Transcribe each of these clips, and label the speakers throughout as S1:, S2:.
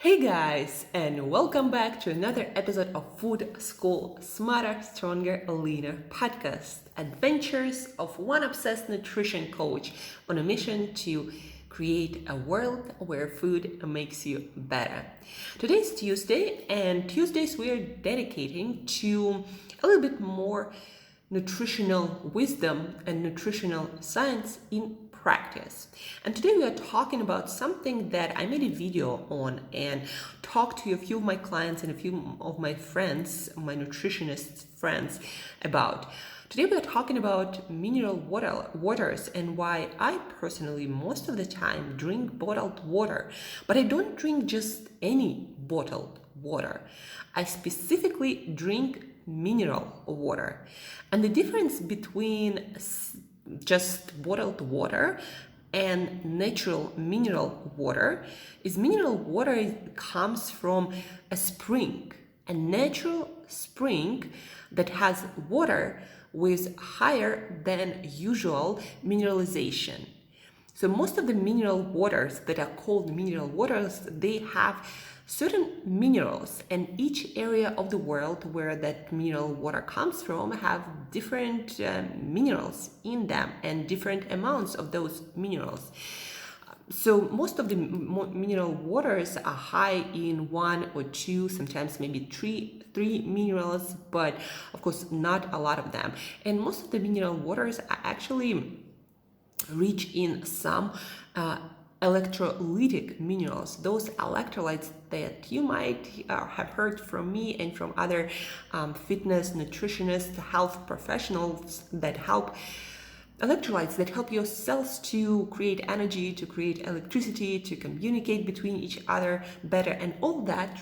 S1: Hey guys, and welcome back to another episode of Food School Smarter, Stronger, Leaner podcast. Adventures of one obsessed nutrition coach on a mission to create a world where food makes you better. Today's Tuesday, and Tuesdays we are dedicating to a little bit more nutritional wisdom and nutritional science in practice. And today we are talking about something that I made a video on and talked to a few of my clients and a few of my friends, my nutritionist friends, about. Today we are talking about mineral waters and why I personally most of the time drink bottled water, but I don't drink just any bottled water. I specifically drink mineral water. And the difference between just bottled water and natural mineral water is mineral water comes from a spring, a natural spring that has water with higher than usual mineralization. So most of the mineral waters that are called mineral waters, they have certain minerals, and each area of the world where that mineral water comes from have different minerals in them and different amounts of those minerals. So most of the mineral waters are high in one or two, sometimes maybe three minerals, but of course not a lot of them. And most of the mineral waters are actually rich in some electrolytic minerals, those electrolytes that you might have heard from me and from other fitness, nutritionists, health professionals that help. Electrolytes that help your cells to create energy, to create electricity, to communicate between each other better, and all that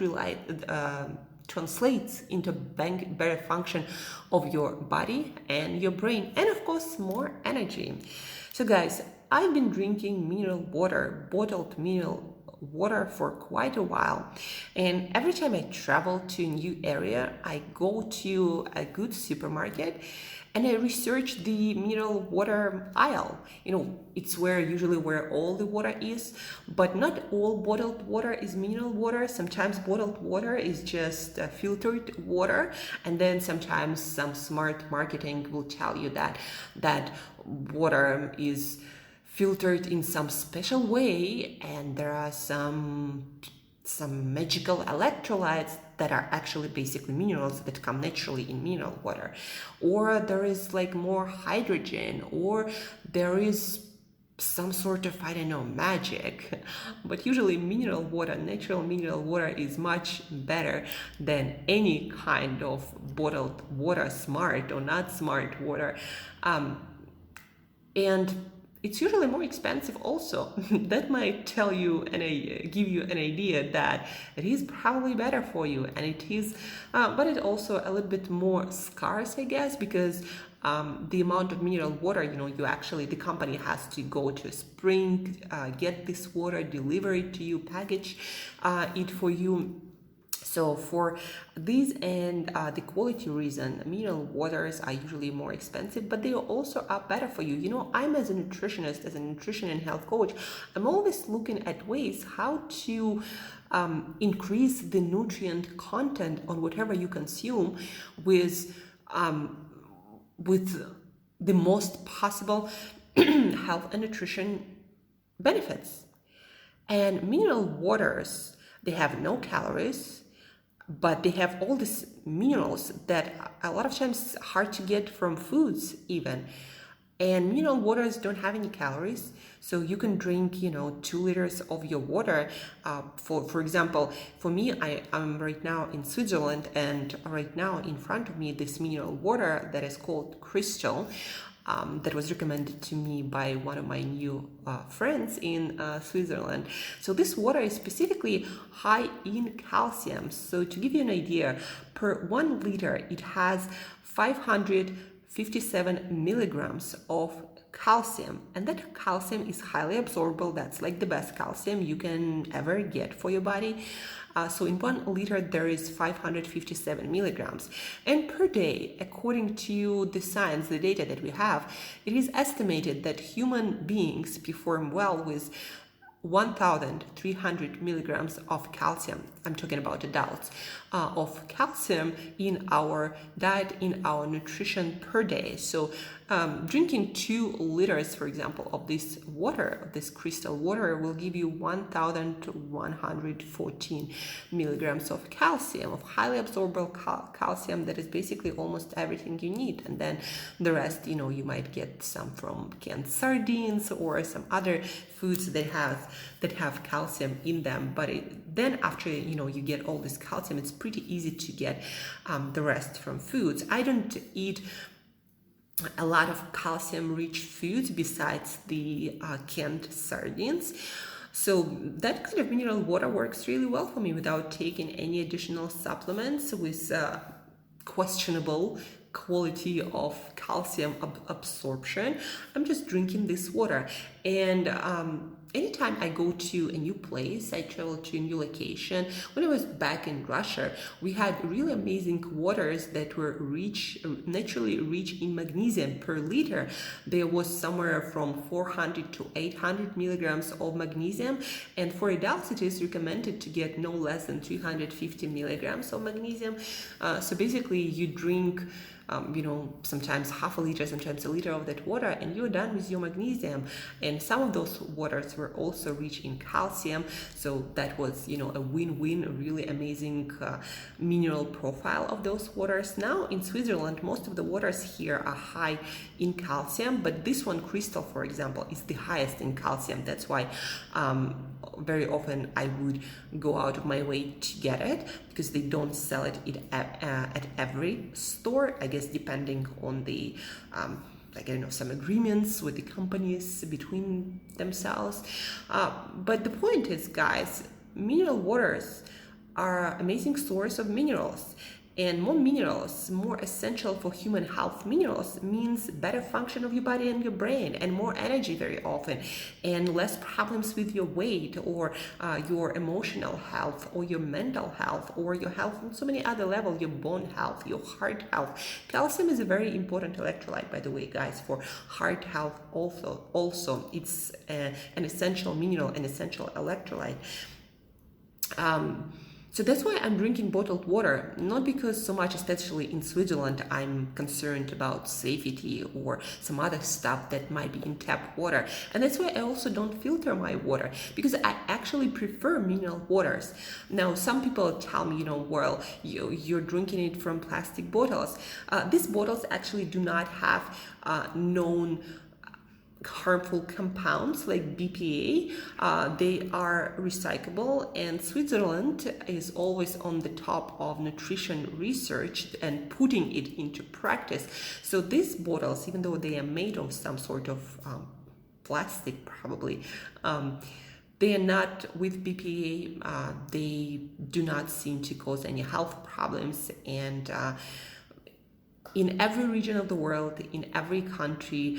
S1: translates into better function of your body and your brain, and of course more energy. So guys, I've been drinking mineral water, bottled mineral water for quite a while, and every time I travel to a new area, I go to a good supermarket and I research the mineral water aisle. It's usually where all the water is, but not all bottled water is mineral water. Sometimes bottled water is just filtered water, and then sometimes some smart marketing will tell you that water is filtered in some special way, and there are some magical electrolytes that are actually basically minerals that come naturally in mineral water, or there is like more hydrogen, or there is some sort of, I don't know, magic. But usually mineral water, natural mineral water, is much better than any kind of bottled water, smart or not smart water. And it's usually more expensive also. That might tell you and give you an idea that it is probably better for you, and it is, but it's also a little bit more scarce, I guess, because the amount of mineral water, the company has to go to a spring, get this water, deliver it to you, package it for you. So for these and the quality reason, mineral waters are usually more expensive, but they also are better for you. I'm as a nutritionist, as a nutrition and health coach, I'm always looking at ways how to increase the nutrient content on whatever you consume with the most possible health and nutrition benefits. And mineral waters, they have no calories, but they have all these minerals that a lot of times hard to get from foods even. And mineral waters don't have any calories, so you can drink 2 liters of your water. For example, for me, I'm right now in Switzerland, and right now in front of me this mineral water that is called Crystal, that was recommended to me by one of my new friends in Switzerland. So this water is specifically high in calcium. So to give you an idea, per 1 liter, it has 557 milligrams of calcium, and that calcium is highly absorbable. That's like the best calcium you can ever get for your body. So in 1 liter, there is 557 milligrams. And per day, according to the science, the data that we have, it is estimated that human beings perform well with 1,300 milligrams of calcium. I'm talking about adults, of calcium in our diet, in our nutrition per day. So drinking 2 liters, for example, of this water, of this crystal water, will give you 1,114 milligrams of calcium, of highly absorbable calcium that is basically almost everything you need. And then the rest, you might get some from canned sardines or some other foods that have calcium in them. But then after you get all this calcium, it's pretty easy to get the rest from foods. I don't eat a lot of calcium rich foods besides the canned sardines. So that kind of mineral water works really well for me without taking any additional supplements with questionable quality of calcium absorption. I'm just drinking this water. And anytime I go to a new place, I travel to a new location. When I was back in Russia, we had really amazing waters that were naturally rich in magnesium per liter. There was somewhere from 400 to 800 milligrams of magnesium, and for adults it is recommended to get no less than 350 milligrams of magnesium. So basically you drink sometimes half a liter, sometimes a liter of that water, and you're done with your magnesium. And some of those waters were also rich in calcium, so that was a win-win, a really amazing mineral profile of those waters. Now in Switzerland, most of the waters here are high in calcium, but this one, Crystal, for example, is the highest in calcium. That's why very often I would go out of my way to get it, because they don't sell it at every store, I guess, depending on the some agreements with the companies between themselves. But the point is, guys, mineral waters are amazing source of minerals. And more minerals, more essential for human health minerals, means better function of your body and your brain, and more energy very often, and less problems with your weight or your emotional health or your mental health or your health on so many other levels, your bone health, your heart health. Calcium is a very important electrolyte, by the way, guys, for heart health also. It's an essential mineral, an essential electrolyte. So that's why I'm drinking bottled water, not because so much, especially in Switzerland, I'm concerned about safety or some other stuff that might be in tap water. And that's why I also don't filter my water, because I actually prefer mineral waters. Now, some people tell me, well, you're drinking it from plastic bottles. These bottles actually do not have known harmful compounds like BPA. They are recyclable, and Switzerland is always on the top of nutrition research and putting it into practice. So these bottles, even though they are made of some sort of plastic probably, they are not with BPA. They do not seem to cause any health problems, and in every region of the world, in every country,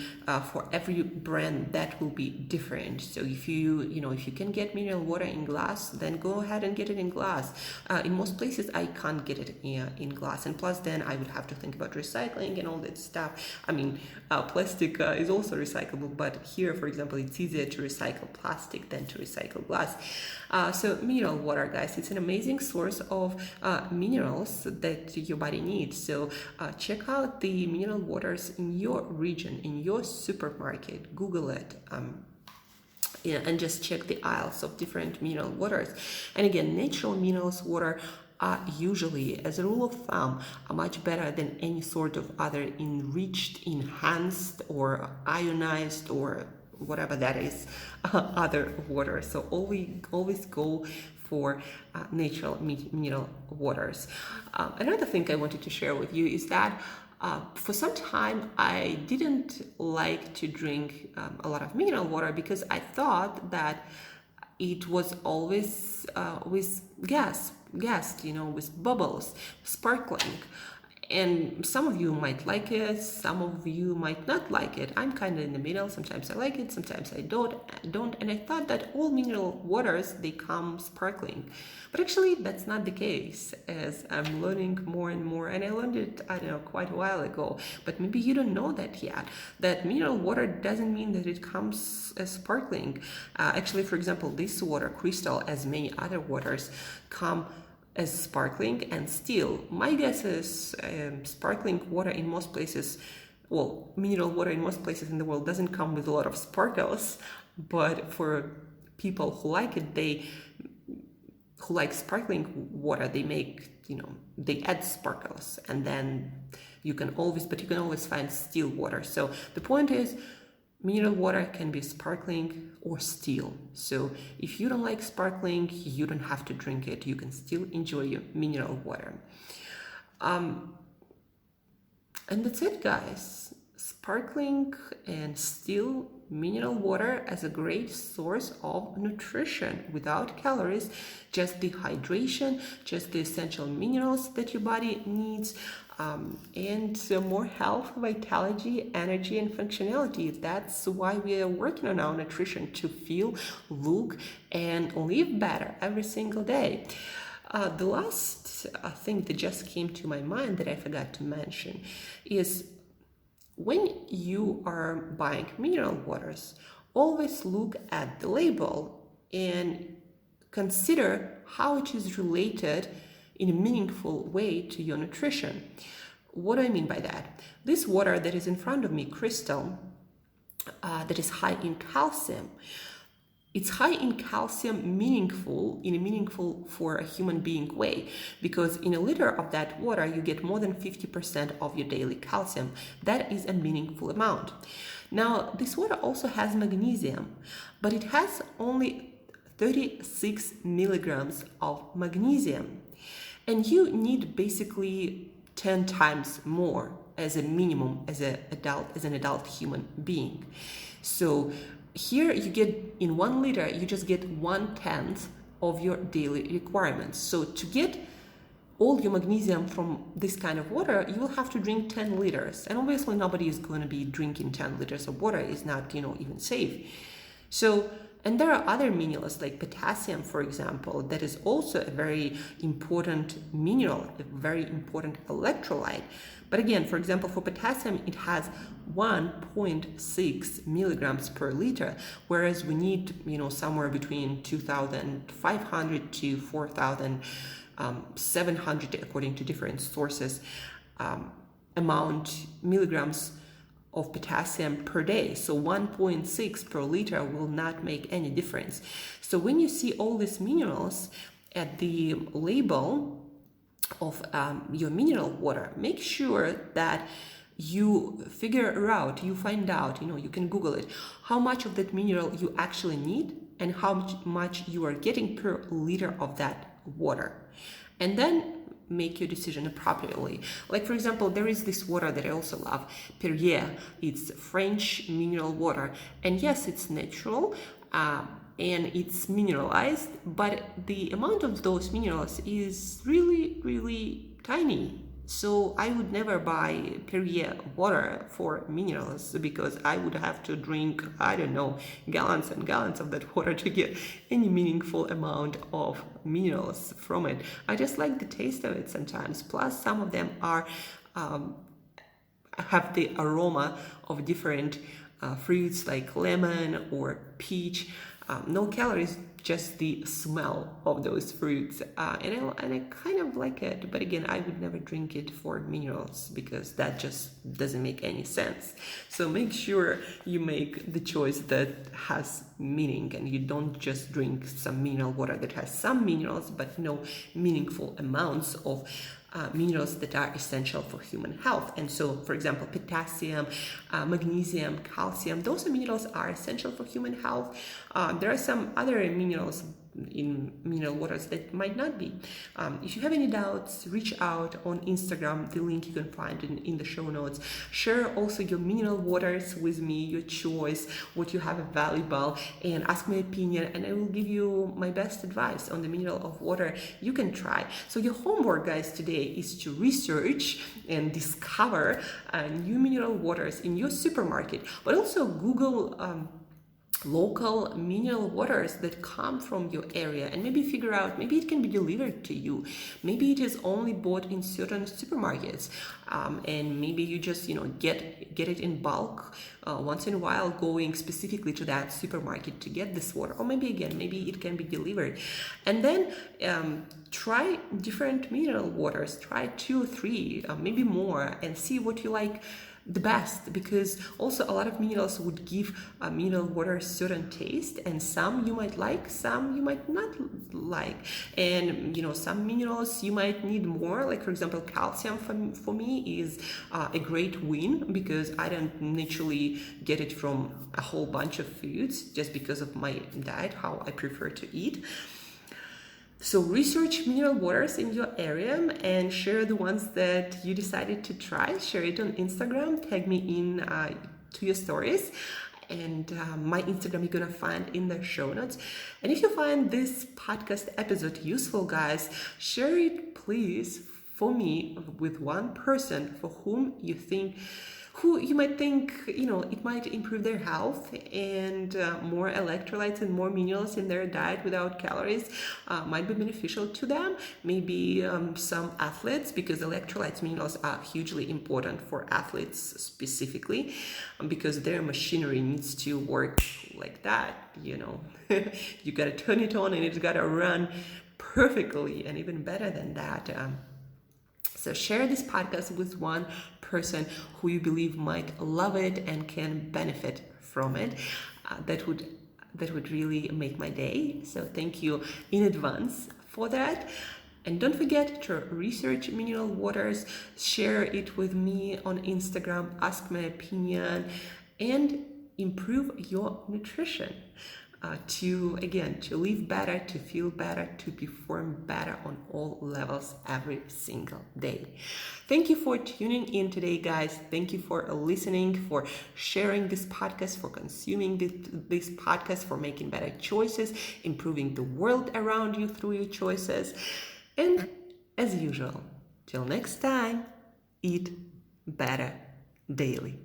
S1: for every brand, that will be different. So if if you can get mineral water in glass, then go ahead and get it in glass. In most places, I can't get it in glass, and plus then I would have to think about recycling and all that stuff. I mean, plastic is also recyclable, but here, for example, it's easier to recycle plastic than to recycle glass. So mineral water, guys, it's an amazing source of minerals that your body needs. So check out the mineral waters in your region, in your supermarket. Google it. And just check the aisles of different mineral waters. And again, natural minerals water are usually, as a rule of thumb, are much better than any sort of other enriched, enhanced, or ionized, or whatever that is, other water. So always go for natural mineral waters. Another thing I wanted to share with you is that for some time I didn't like to drink a lot of mineral water, because I thought that it was always with gas, with bubbles, sparkling. And some of you might like it, some of you might not like it. I'm kind of in the middle. Sometimes I like it, sometimes I don't. And I thought that all mineral waters, they come sparkling. But actually, that's not the case, as I'm learning more and more. And I learned it, I don't know, quite a while ago. But maybe you don't know that yet. That mineral water doesn't mean that it comes as sparkling. Actually, for example, this water, crystal, as many other waters, come as sparkling and still. My guess is sparkling water in most places, well, mineral water in most places in the world doesn't come with a lot of sparkles, but for people who like it, who like sparkling water, they make, they add sparkles, and then you can always find still water. So the point is, mineral water can be sparkling or still. So if you don't like sparkling, you don't have to drink it. You can still enjoy your mineral water. And that's it, guys. Sparkling and still mineral water as a great source of nutrition without calories, just the hydration, just the essential minerals that your body needs, and more health, vitality, energy, and functionality. That's why we are working on our nutrition, to feel, look, and live better every single day. The last thing that just came to my mind that I forgot to mention is, when you are buying mineral waters, always look at the label and consider how it is related in a meaningful way to your nutrition. What do I mean by that? This water that is in front of me, crystal, that is high in calcium, it's high in calcium in a meaningful for a human being way, because in a liter of that water, you get more than 50% of your daily calcium. That is a meaningful amount. Now, this water also has magnesium, but it has only 36 milligrams of magnesium. And you need basically 10 times more as a minimum as an adult human being. So here you get, in 1 liter, you just get 1/10 of your daily requirements. So to get all your magnesium from this kind of water, you will have to drink 10 liters. And obviously nobody is going to be drinking 10 liters of water. It's not, even safe. So, and there are other minerals like potassium, for example, that is also a very important mineral, a very important electrolyte. But again, for example, for potassium, it has 1.6 milligrams per liter, whereas we need, somewhere between 2,500 to 4,700, according to different sources, milligrams of potassium per day. So 1.6 per liter will not make any difference. So when you see all these minerals at the label of your mineral water, make sure that you find out, you can Google it, how much of that mineral you actually need and how much you are getting per liter of that water. And then make your decision appropriately. Like, for example, there is this water that I also love, Perrier. It's French mineral water. And yes, it's natural and it's mineralized, but the amount of those minerals is really, really tiny. So I would never buy Perrier water for minerals, because I would have to drink, gallons and gallons of that water to get any meaningful amount of minerals from it. I just like the taste of it sometimes. Plus, some of them have the aroma of different fruits like lemon or peach. No calories, just the smell of those fruits, and I kind of like it. But again, I would never drink it for minerals, because that just doesn't make any sense. So make sure you make the choice that has meaning, and you don't just drink some mineral water that has some minerals but no meaningful amounts of minerals that are essential for human health. And so, for example, potassium, magnesium, calcium, those minerals are essential for human health. There are some other minerals in mineral waters that might not be. If you have any doubts, reach out on Instagram. The link you can find in the show notes. Share also your mineral waters with me, your choice, what you have valuable, and ask my opinion, and I will give you my best advice on the mineral of water you can try. So your homework, guys, today is to research and discover new mineral waters in your supermarket, but also Google local mineral waters that come from your area, and maybe figure out, maybe it can be delivered to you, maybe it is only bought in certain supermarkets, and maybe you just get it in bulk once in a while, going specifically to that supermarket to get this water, or maybe it can be delivered. And then try different mineral waters, try 2 or 3, maybe more, and see what you like the best, because also a lot of minerals would give mineral water a certain taste, and some you might like, some you might not like, and some minerals you might need more, like for example calcium for me is a great win, because I don't naturally get it from a whole bunch of foods, just because of my diet, how I prefer to eat. So research mineral waters in your area and share the ones that you decided to try. Share it on Instagram. Tag me in to your stories. And my Instagram you're going to find in the show notes. And if you find this podcast episode useful, guys, share it please for me with one person for whom you might think, it might improve their health, and more electrolytes and more minerals in their diet without calories might be beneficial to them. Maybe some athletes, because electrolytes, minerals are hugely important for athletes specifically, because their machinery needs to work like that, You got to turn it on and it's got to run perfectly, and even better than that. So share this podcast with one person who you believe might love it and can benefit from it. That would really make my day. So thank you in advance for that. And don't forget to research mineral waters, share it with me on Instagram, ask my opinion, and improve your nutrition. To live better, to feel better, to perform better on all levels every single day. Thank you for tuning in today, guys. Thank you for listening, for sharing this podcast, for consuming this podcast, for making better choices, improving the world around you through your choices. And as usual, till next time, eat better daily.